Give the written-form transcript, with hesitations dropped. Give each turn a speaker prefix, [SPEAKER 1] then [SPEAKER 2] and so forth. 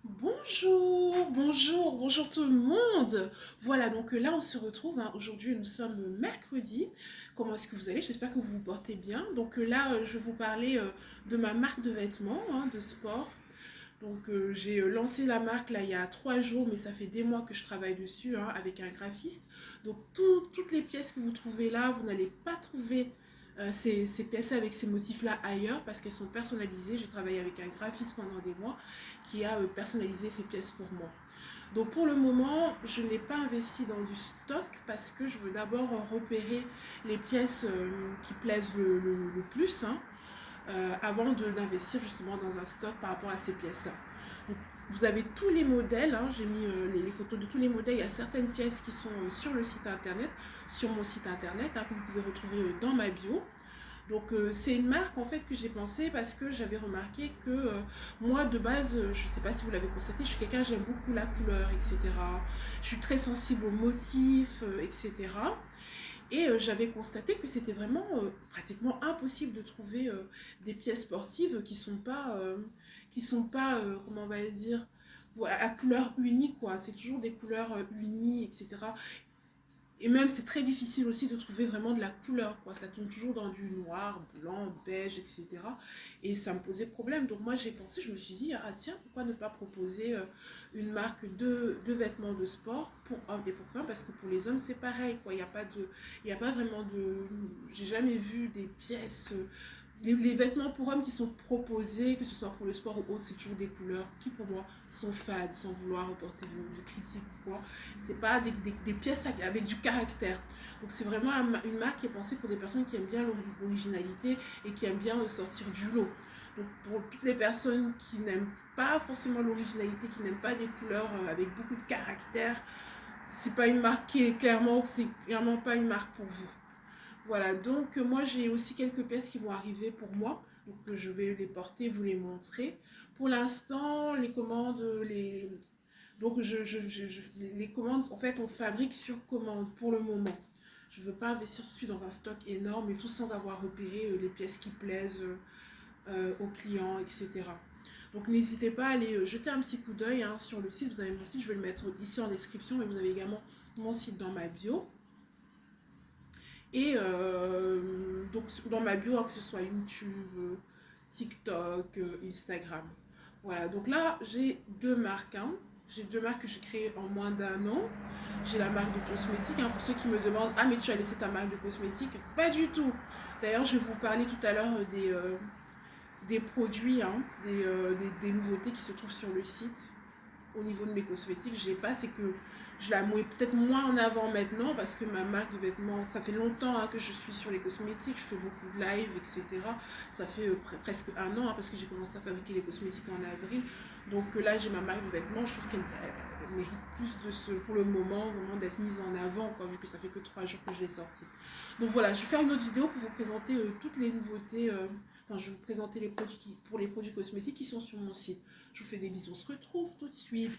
[SPEAKER 1] Bonjour, bonjour, bonjour tout le monde. Voilà, donc là on se retrouve, hein. Aujourd'hui nous sommes mercredi. Comment est-ce que vous allez? J'espère que vous vous portez bien. Donc là je vais vous parler de ma marque de vêtements, hein, de sport. Donc j'ai lancé la marque là il y a 3 jours, mais ça fait des mois que je travaille dessus, hein, avec un graphiste. Donc toutes les pièces que vous trouvez là, vous n'allez pas trouver ces pièces avec ces motifs-là ailleurs parce qu'elles sont personnalisées. J'ai travaillé avec un graphiste pendant des mois qui a personnalisé ces pièces pour moi. Donc pour le moment, je n'ai pas investi dans du stock parce que je veux d'abord repérer les pièces qui plaisent le plus, hein, avant d'investir justement dans un stock par rapport à ces pièces-là. Donc, vous avez tous les modèles, hein, j'ai mis les photos de tous les modèles. Il y a certaines pièces qui sont sur le site internet, sur mon site internet, hein, que vous pouvez retrouver dans ma bio. Donc c'est une marque en fait que j'ai pensé parce que j'avais remarqué que moi de base, je ne sais pas si vous l'avez constaté, je suis quelqu'un, j'aime beaucoup la couleur, etc. Je suis très sensible aux motifs, etc. Et j'avais constaté que c'était vraiment pratiquement impossible de trouver des pièces sportives qui sont pas comment on va dire, à couleur unique, quoi. C'est toujours des couleurs unies, etc. Et même, c'est très difficile aussi de trouver vraiment de la couleur, quoi. Ça tourne toujours dans du noir, blanc, beige, etc. Et ça me posait problème. Donc moi, j'ai pensé, je me suis dit, ah tiens, pourquoi ne pas proposer une marque de vêtements de sport pour hommes et pour femmes? Parce que pour les hommes, c'est pareil, quoi. Il y a pas vraiment de... J'ai jamais vu des pièces... les vêtements pour hommes qui sont proposés, que ce soit pour le sport ou autre, c'est toujours des couleurs qui, pour moi, sont fades, sans vouloir reporter de critiques, quoi. C'est pas des pièces avec du caractère. Donc c'est vraiment une marque qui est pensée pour des personnes qui aiment bien l'originalité et qui aiment bien sortir du lot. Donc pour toutes les personnes qui n'aiment pas forcément l'originalité, qui n'aiment pas des couleurs avec beaucoup de caractère, c'est pas une marque qui est clairement, c'est clairement pas une marque pour vous. Voilà, donc moi j'ai aussi quelques pièces qui vont arriver pour moi. Donc je vais les porter, vous les montrer. Pour l'instant, les commandes, donc les commandes, en fait, on fabrique sur commande pour le moment. Je ne veux pas investir tout de suite dans un stock énorme et tout sans avoir repéré les pièces qui plaisent aux clients, etc. Donc n'hésitez pas à aller jeter un petit coup d'œil, hein, sur le site. Vous avez mon site, je vais le mettre ici en description, mais vous avez également mon site dans ma bio. Et donc dans ma bio, hein, que ce soit YouTube, TikTok, Instagram. Voilà, donc là j'ai deux marques, hein. J'ai deux marques que j'ai créées en moins d'un an. J'ai la marque de cosmétiques, hein, pour ceux qui me demandent, ah mais tu as laissé ta marque de cosmétiques? Pas du tout. D'ailleurs je vais vous parler tout à l'heure des produits, hein, des nouveautés qui se trouvent sur le site. Au niveau de mes cosmétiques, j'ai pas, c'est que je la mets peut-être moins en avant maintenant parce que ma marque de vêtements, ça fait longtemps, hein, que je suis sur les cosmétiques, je fais beaucoup de live, etc. Ça fait presque un an, hein, parce que j'ai commencé à fabriquer les cosmétiques en avril. Donc là, j'ai ma marque de vêtements, je trouve qu'elle mérite plus de ce, pour le moment, vraiment d'être mise en avant, quoi, vu que ça fait que 3 jours que je l'ai sortie. Donc voilà, je vais faire une autre vidéo pour vous présenter toutes les nouveautés. Enfin, je vais vous présenter les produits pour les produits cosmétiques qui sont sur mon site. Je vous fais des bisous, on se retrouve tout de suite.